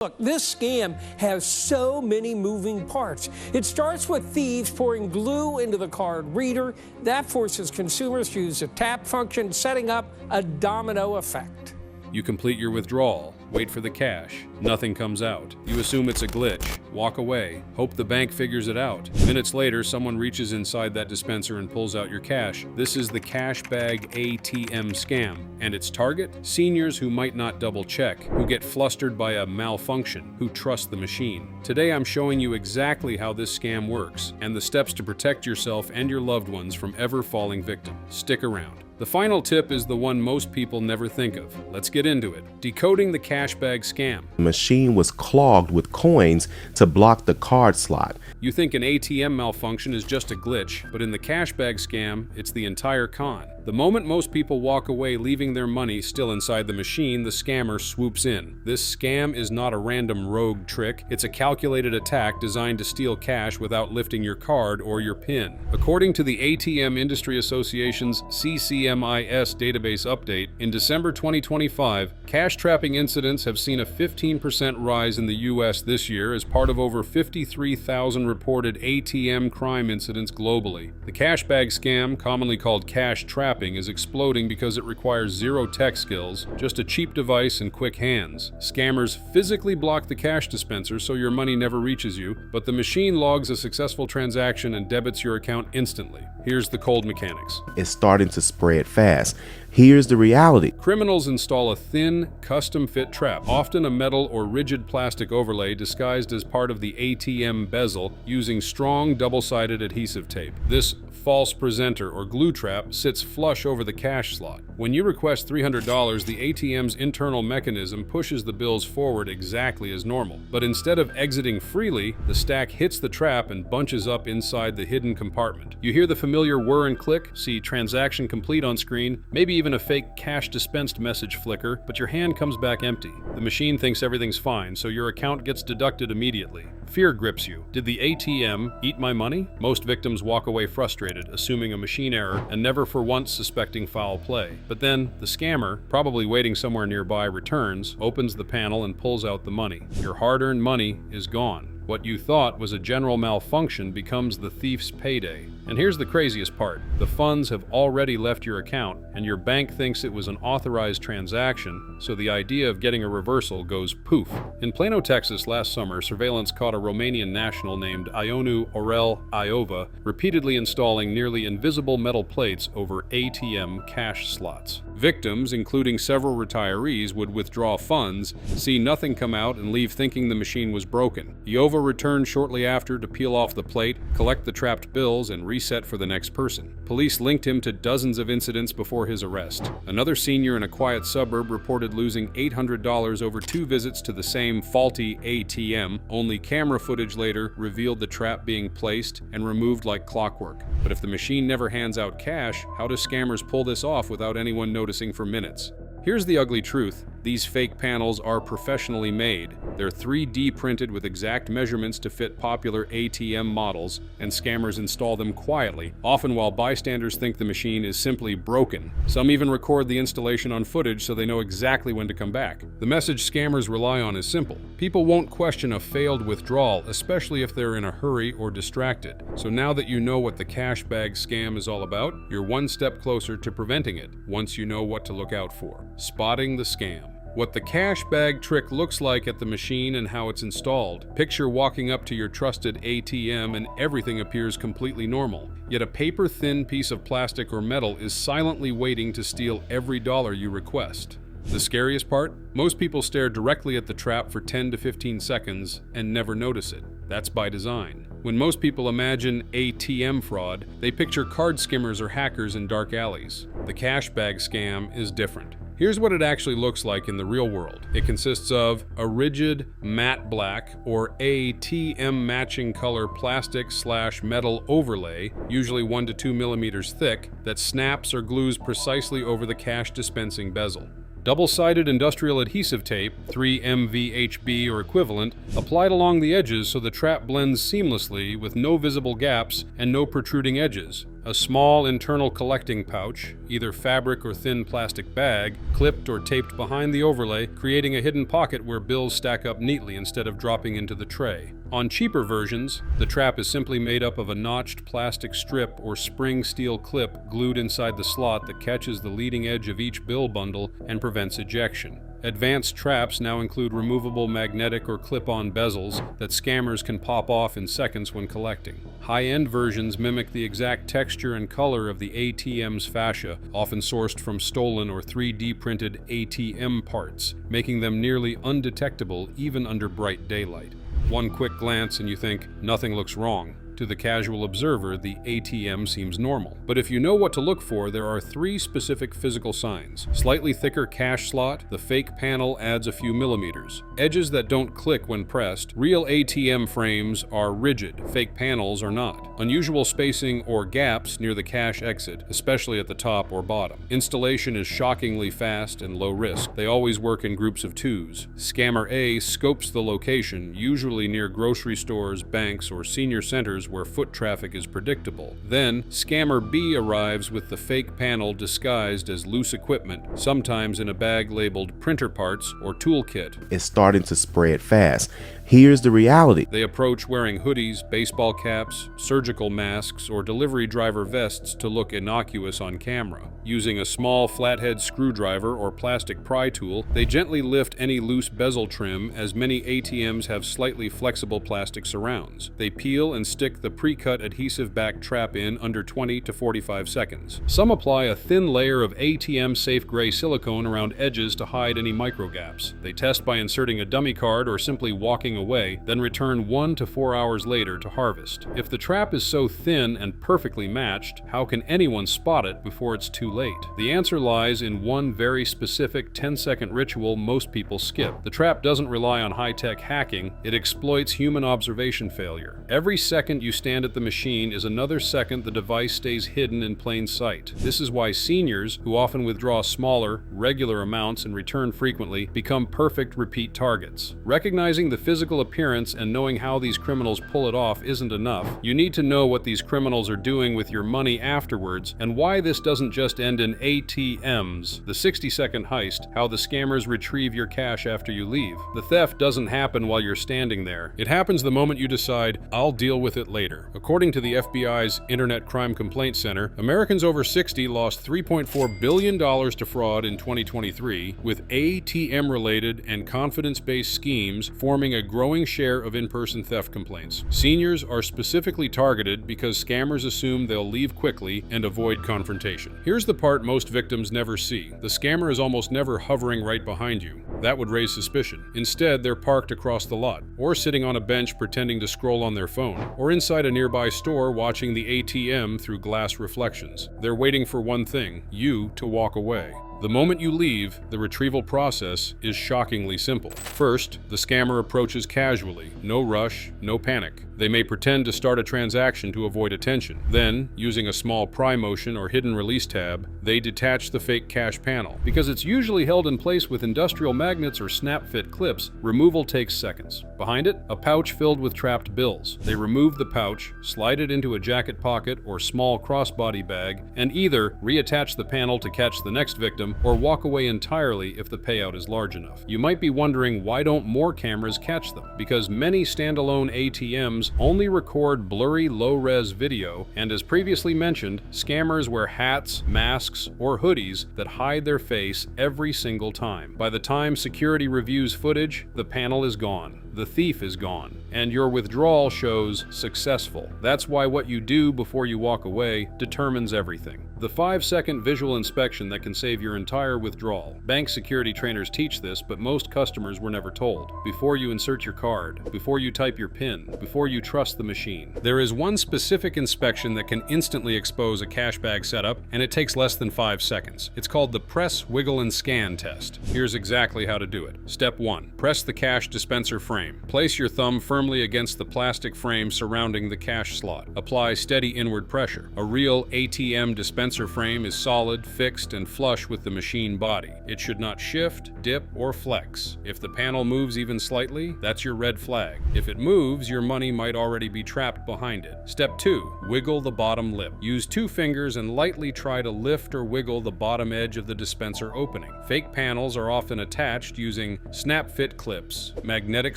Look, this scam has so many moving parts. It starts with thieves pouring glue into the card reader. That forces consumers to use a tap function, setting up a domino effect. You complete your withdrawal, wait for the cash. Nothing comes out. You assume it's a glitch, walk away, hope the bank figures it out. Minutes later, someone reaches inside that dispenser and pulls out your cash. This is the cash bag ATM scam. And its target? Seniors who might not double check, who get flustered by a malfunction, who trust the machine. Today I'm showing you exactly how this scam works and the steps to protect yourself and your loved ones from ever falling victim. Stick around. The final tip is the one most people never think of. Let's get into it. Decoding the cash bag scam. The machine was clogged with coins to block the card slot. You think an ATM malfunction is just a glitch, but in the cash bag scam, it's the entire con. The moment most people walk away leaving their money still inside the machine, the scammer swoops in. This scam is not a random rogue trick, it's a calculated attack designed to steal cash without lifting your card or your PIN. According to the ATM Industry Association's CCMIS database update, in December 2025, cash trapping incidents have seen a 15% rise in the US this year as part of over 53,000 reported ATM crime incidents globally. The cash bag scam, commonly called cash trapping, is exploding because it requires zero tech skills, just a cheap device and quick hands. Scammers physically block the cash dispenser so your money never reaches you, but the machine logs a successful transaction and debits your account instantly. Here's the cold mechanics. It's starting to spread fast. Here's the reality. Criminals install a thin, custom-fit trap, often a metal or rigid plastic overlay disguised as part of the ATM bezel using strong double-sided adhesive tape. This false presenter or glue trap sits flush over the cash slot. When you request $300, the ATM's internal mechanism pushes the bills forward exactly as normal. But instead of exiting freely, the stack hits the trap and bunches up inside the hidden compartment. You hear the familiar whir and click, see transaction complete on screen, maybe even a fake cash dispensed message flicker, but your hand comes back empty. The machine thinks everything's fine, so your account gets deducted immediately. Fear grips you. Did the ATM eat my money? Most victims walk away frustrated, assuming a machine error and never for once suspecting foul play. But then, the scammer, probably waiting somewhere nearby, returns, opens the panel and pulls out the money. Your hard-earned money is gone. What you thought was a general malfunction becomes the thief's payday. And here's the craziest part. The funds have already left your account, and your bank thinks it was an authorized transaction, so the idea of getting a reversal goes poof. In Plano, Texas last summer, surveillance caught a Romanian national named Ionu Orel Iova repeatedly installing nearly invisible metal plates over ATM cash slots. Victims, including several retirees, would withdraw funds, see nothing come out, and leave thinking the machine was broken. Iova returned shortly after to peel off the plate, collect the trapped bills, and reset for the next person. Police linked him to dozens of incidents before his arrest. Another senior in a quiet suburb reported losing $800 over 2 visits to the same faulty ATM. Only camera footage later revealed the trap being placed and removed like clockwork. But if the machine never hands out cash, how do scammers pull this off without anyone noticing for minutes? Here's the ugly truth. These fake panels are professionally made. They're 3D printed with exact measurements to fit popular ATM models, and scammers install them quietly, often while bystanders think the machine is simply broken. Some even record the installation on footage so they know exactly when to come back. The message scammers rely on is simple. People won't question a failed withdrawal, especially if they're in a hurry or distracted. So now that you know what the cash bag scam is all about, you're one step closer to preventing it, once you know what to look out for. Spotting the scam. What the cash bag trick looks like at the machine and how it's installed. Picture walking up to your trusted ATM and everything appears completely normal. Yet a paper-thin piece of plastic or metal is silently waiting to steal every dollar you request. The scariest part? Most people stare directly at the trap for 10 to 15 seconds and never notice it. That's by design. When most people imagine ATM fraud, they picture card skimmers or hackers in dark alleys. The cash bag scam is different. Here's what it actually looks like in the real world. It consists of a rigid, matte black, or ATM matching color plastic/metal overlay, usually 1 to 2 millimeters thick, that snaps or glues precisely over the cash dispensing bezel. Double-sided industrial adhesive tape, 3 mVHB or equivalent, applied along the edges so the trap blends seamlessly with no visible gaps and no protruding edges. A small internal collecting pouch, either fabric or thin plastic bag, clipped or taped behind the overlay, creating a hidden pocket where bills stack up neatly instead of dropping into the tray. On cheaper versions, the trap is simply made up of a notched plastic strip or spring steel clip glued inside the slot that catches the leading edge of each bill bundle and prevents ejection. Advanced traps now include removable magnetic or clip-on bezels that scammers can pop off in seconds when collecting. High-end versions mimic the exact texture and color of the ATM's fascia, often sourced from stolen or 3D-printed ATM parts, making them nearly undetectable even under bright daylight. One quick glance and you think, nothing looks wrong. To the casual observer, the ATM seems normal. But if you know what to look for, there are 3 specific physical signs. Slightly thicker cash slot, the fake panel adds a few millimeters. Edges that don't click when pressed. Real ATM frames are rigid, fake panels are not. Unusual spacing or gaps near the cash exit, especially at the top or bottom. Installation is shockingly fast and low risk. They always work in groups of 2s. Scammer A scopes the location, usually near grocery stores, banks, or senior centers where foot traffic is predictable. Then, Scammer B arrives with the fake panel disguised as loose equipment, sometimes in a bag labeled printer parts or toolkit. It's starting to spread fast. Here's the reality. They approach wearing hoodies, baseball caps, surgical masks, or delivery driver vests to look innocuous on camera. Using a small flathead screwdriver or plastic pry tool, they gently lift any loose bezel trim, as many ATMs have slightly flexible plastic surrounds. They peel and stick the pre-cut adhesive back trap in under 20 to 45 seconds. Some apply a thin layer of ATM-safe gray silicone around edges to hide any micro gaps. They test by inserting a dummy card or simply walking away, then return 1 to 4 hours later to harvest. If the trap is so thin and perfectly matched, how can anyone spot it before it's too late? The answer lies in one very specific 10-second ritual most people skip. The trap doesn't rely on high-tech hacking, it exploits human observation failure. Every second you stand at the machine is another second the device stays hidden in plain sight. This is why seniors, who often withdraw smaller, regular amounts and return frequently, become perfect repeat targets. Recognizing the physical appearance and knowing how these criminals pull it off isn't enough. You need to know what these criminals are doing with your money afterwards and why this doesn't just end in ATMs. The 60-second heist, how the scammers retrieve your cash after you leave. The theft doesn't happen while you're standing there. It happens the moment you decide, I'll deal with it later. According to the FBI's Internet Crime Complaint Center, Americans over 60 lost $3.4 billion to fraud in 2023, with ATM-related and confidence-based schemes forming a growing share of in-person theft complaints. Seniors are specifically targeted because scammers assume they'll leave quickly and avoid confrontation. Here's the part most victims never see. The scammer is almost never hovering right behind you. That would raise suspicion. Instead, they're parked across the lot, or sitting on a bench pretending to scroll on their phone, or inside a nearby store watching the ATM through glass reflections. They're waiting for one thing: you to walk away. The moment you leave, the retrieval process is shockingly simple. First, the scammer approaches casually. No rush, no panic. They may pretend to start a transaction to avoid attention. Then, using a small pry motion or hidden release tab, they detach the fake cash panel. Because it's usually held in place with industrial magnets or snap-fit clips, removal takes seconds. Behind it, a pouch filled with trapped bills. They remove the pouch, slide it into a jacket pocket or small crossbody bag, and either reattach the panel to catch the next victim or walk away entirely if the payout is large enough. You might be wondering, why don't more cameras catch them? Because many standalone ATMs only record blurry low-res video, and as previously mentioned, scammers wear hats, masks, or hoodies that hide their face every single time. By the time security reviews footage, the panel is gone. The thief is gone, and your withdrawal shows successful. That's why what you do before you walk away determines everything. The 5-second visual inspection that can save your entire withdrawal. Bank security trainers teach this, but most customers were never told. Before you insert your card, before you type your PIN, before you trust the machine. There is one specific inspection that can instantly expose a cash bag setup, and it takes less than 5 seconds. It's called the Press, Wiggle, and Scan test. Here's exactly how to do it. Step 1. Press the cash dispenser frame. frame. Place your thumb firmly against the plastic frame surrounding the cash slot. Apply steady inward pressure. A real ATM dispenser frame is solid, fixed, and flush with the machine body. It should not shift, dip, or flex. If the panel moves even slightly, that's your red flag. If it moves, your money might already be trapped behind it. Step 2. Wiggle the bottom lip. Use 2 fingers and lightly try to lift or wiggle the bottom edge of the dispenser opening. Fake panels are often attached using snap-fit clips, magnetic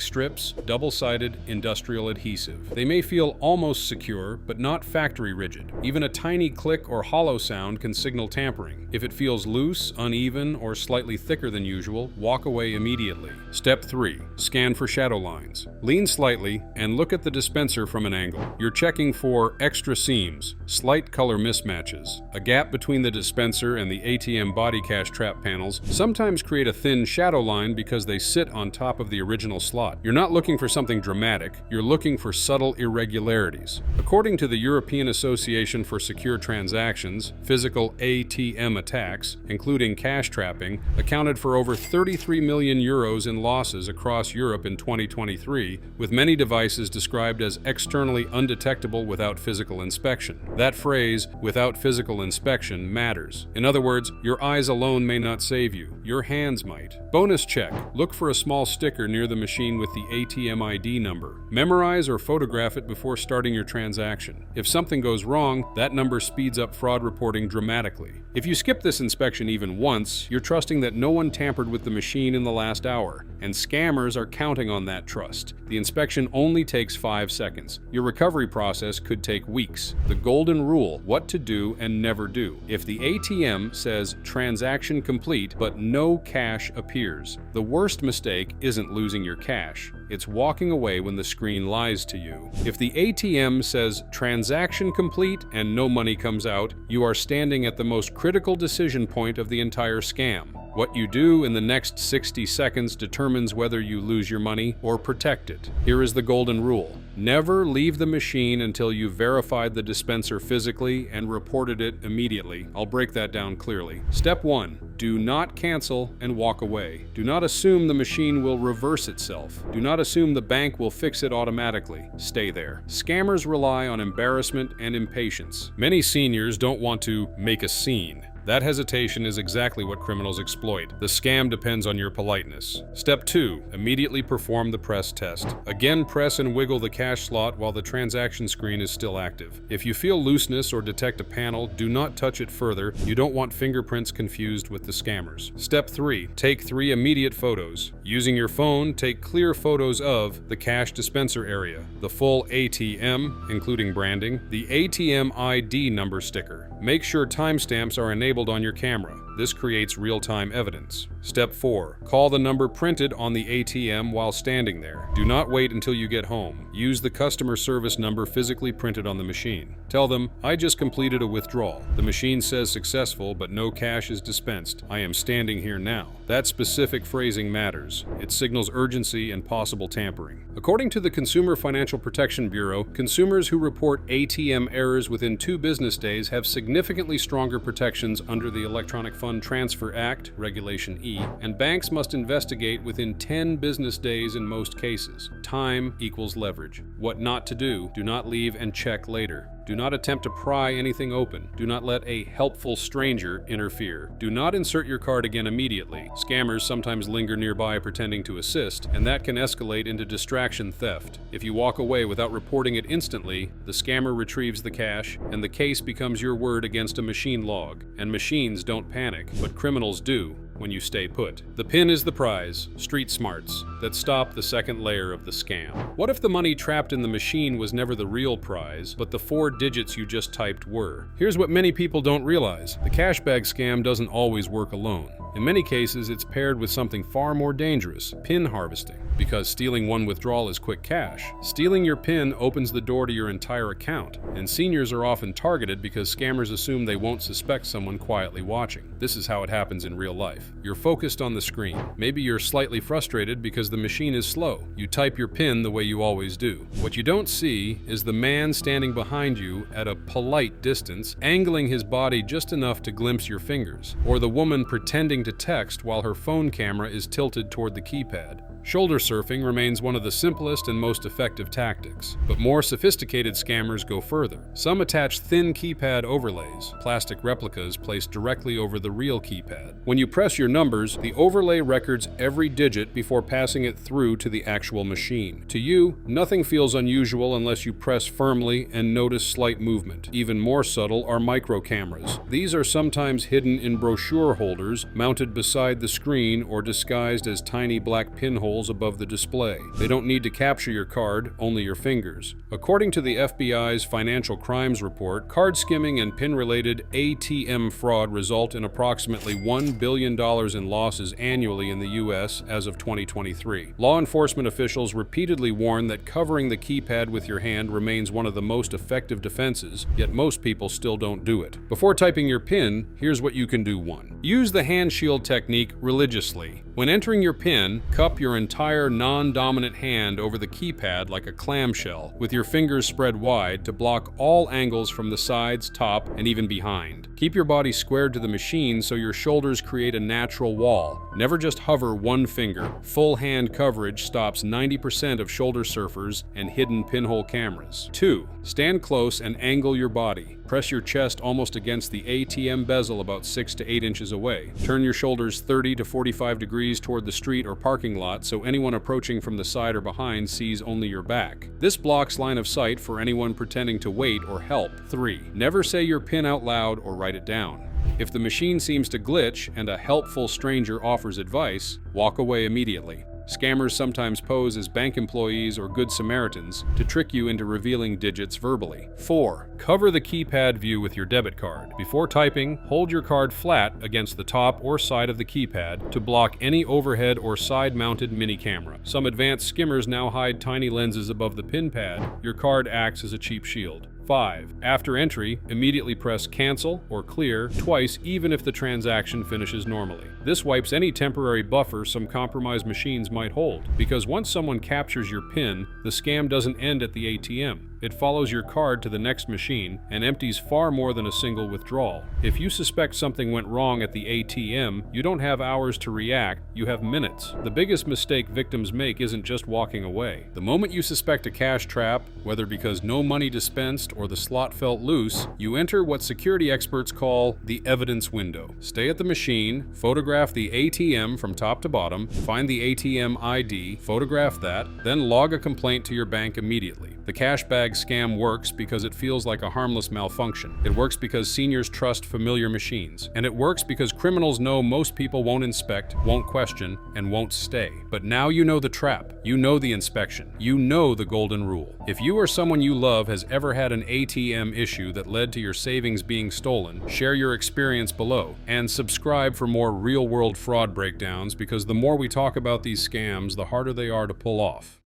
strips, double-sided industrial adhesive. They may feel almost secure, but not factory rigid. Even a tiny click or hollow sound can signal tampering. If it feels loose, uneven, or slightly thicker than usual, walk away immediately. Step 3. Scan for shadow lines. Lean slightly and look at the dispenser from an angle. You're checking for extra seams, slight color mismatches. A gap between the dispenser and the ATM body cash trap panels sometimes create a thin shadow line because they sit on top of the original slot. You're not looking for something dramatic, you're looking for subtle irregularities. According to the European Association for Secure Transactions, physical ATM attacks, including cash trapping, accounted for over 33 million euros in losses across Europe in 2023, with many devices described as externally undetectable without physical inspection. That phrase, without physical inspection, matters. In other words, your eyes alone may not save you, your hands might. Bonus check. Look for a small sticker near the machine with the ATM ID number. Memorize or photograph it before starting your transaction. If something goes wrong, that number speeds up fraud reporting dramatically. If you skip this inspection even once, you're trusting that no one tampered with the machine in the last hour, and scammers are counting on that trust. The inspection only takes 5 seconds. Your recovery process could take weeks. The golden rule: what to do and never do. If the ATM says transaction complete but no cash appears, the worst mistake isn't losing your cash. It's walking away when the screen lies to you. If the ATM says transaction complete and no money comes out, you are standing at the most critical decision point of the entire scam. What you do in the next 60 seconds determines whether you lose your money or protect it. Here is the golden rule. Never leave the machine until you've verified the dispenser physically and reported it immediately. I'll break that down clearly. Step 1. Do not cancel and walk away. Do not assume the machine will reverse itself. Do not assume the bank will fix it automatically. Stay there. Scammers rely on embarrassment and impatience. Many seniors don't want to make a scene. That hesitation is exactly what criminals exploit. The scam depends on your politeness. Step 2. Immediately perform the press test. Again, press and wiggle the cash slot while the transaction screen is still active. If you feel looseness or detect a panel, do not touch it further. You don't want fingerprints confused with the scammers. Step 3. Take 3 immediate photos. Using your phone, take clear photos of the cash dispenser area, the full ATM, including branding, the ATM ID number sticker. Make sure timestamps are enabled on your camera. This creates real-time evidence. Step 4. Call the number printed on the ATM while standing there. Do not wait until you get home. Use the customer service number physically printed on the machine. Tell them, "I just completed a withdrawal. The machine says successful, but no cash is dispensed. I am standing here now." That specific phrasing matters. It signals urgency and possible tampering. According to the Consumer Financial Protection Bureau, consumers who report ATM errors within 2 business days have significantly stronger protections under the Electronic Fund Transfer Act, Regulation E, and banks must investigate within 10 business days in most cases. Time equals leverage. What not to do: do not leave and check later. Do not attempt to pry anything open. Do not let a helpful stranger interfere. Do not insert your card again immediately. Scammers sometimes linger nearby pretending to assist, and that can escalate into distraction theft. If you walk away without reporting it instantly, the scammer retrieves the cash, and the case becomes your word against a machine log. And machines don't panic, but criminals do when you stay put. The pin is the prize, street smarts, that stop the second layer of the scam. What if the money trapped in the machine was never the real prize, but the 4 digits you just typed were? Here's what many people don't realize. The cash bag scam doesn't always work alone. In many cases, it's paired with something far more dangerous: PIN harvesting. Because stealing one withdrawal is quick cash, stealing your PIN opens the door to your entire account, and seniors are often targeted because scammers assume they won't suspect someone quietly watching. This is how it happens in real life. You're focused on the screen. Maybe you're slightly frustrated because the machine is slow. You type your PIN the way you always do. What you don't see is the man standing behind you at a polite distance, angling his body just enough to glimpse your fingers, or the woman pretending to text while her phone camera is tilted toward the keypad. Shoulder surfing remains one of the simplest and most effective tactics, but more sophisticated scammers go further. Some attach thin keypad overlays, plastic replicas placed directly over the real keypad. When you press your numbers, the overlay records every digit before passing it through to the actual machine. To you, nothing feels unusual unless you press firmly and notice slight movement. Even more subtle are micro cameras. These are sometimes hidden in brochure holders mounted beside the screen or disguised as tiny black pinholes above the display. They don't need to capture your card, only your fingers. According to the FBI's Financial Crimes Report, card skimming and PIN-related ATM fraud result in approximately $1 billion in losses annually in the U.S. as of 2023. Law enforcement officials repeatedly warn that covering the keypad with your hand remains one of the most effective defenses, yet most people still don't do it. Before typing your PIN, here's what you can do. 1. Use the hand shield technique religiously. When entering your PIN, cup your entire non-dominant hand over the keypad like a clamshell, with your fingers spread wide to block all angles from the sides, top, and even behind. Keep your body squared to the machine so your shoulders create a natural wall. Never just hover one finger. Full hand coverage stops 90% of shoulder surfers and hidden pinhole cameras. 2. Stand close and angle your body. Press your chest almost against the ATM bezel about 6 to 8 inches away. Turn your shoulders 30 to 45 degrees toward the street or parking lot so anyone approaching from the side or behind sees only your back. This blocks line of sight for anyone pretending to wait or help. 3. Never say your PIN out loud or write it down. If the machine seems to glitch and a helpful stranger offers advice, walk away immediately. Scammers sometimes pose as bank employees or good Samaritans to trick you into revealing digits verbally. 4. Cover the keypad view with your debit card. Before typing, hold your card flat against the top or side of the keypad to block any overhead or side-mounted mini camera. Some advanced skimmers now hide tiny lenses above the PIN pad. Your card acts as a cheap shield. 5. After entry, immediately press cancel or clear twice even if the transaction finishes normally. This wipes any temporary buffer some compromised machines might hold, because once someone captures your PIN, the scam doesn't end at the ATM. It follows your card to the next machine and empties far more than a single withdrawal. If you suspect something went wrong at the ATM, you don't have hours to react, you have minutes. The biggest mistake victims make isn't just walking away. The moment you suspect a cash trap, whether because no money dispensed or the slot felt loose, you enter what security experts call the evidence window. Stay at the machine, photograph the ATM from top to bottom, find the ATM ID, photograph that, then log a complaint to your bank immediately. The cash bag scam works because it feels like a harmless malfunction. It works because seniors trust familiar machines. And it works because criminals know most people won't inspect, won't question, and won't stay. But now you know the trap. You know the inspection. You know the golden rule. If you or someone you love has ever had an ATM issue that led to your savings being stolen, share your experience below. And subscribe for more real-world fraud breakdowns, because the more we talk about these scams, the harder they are to pull off.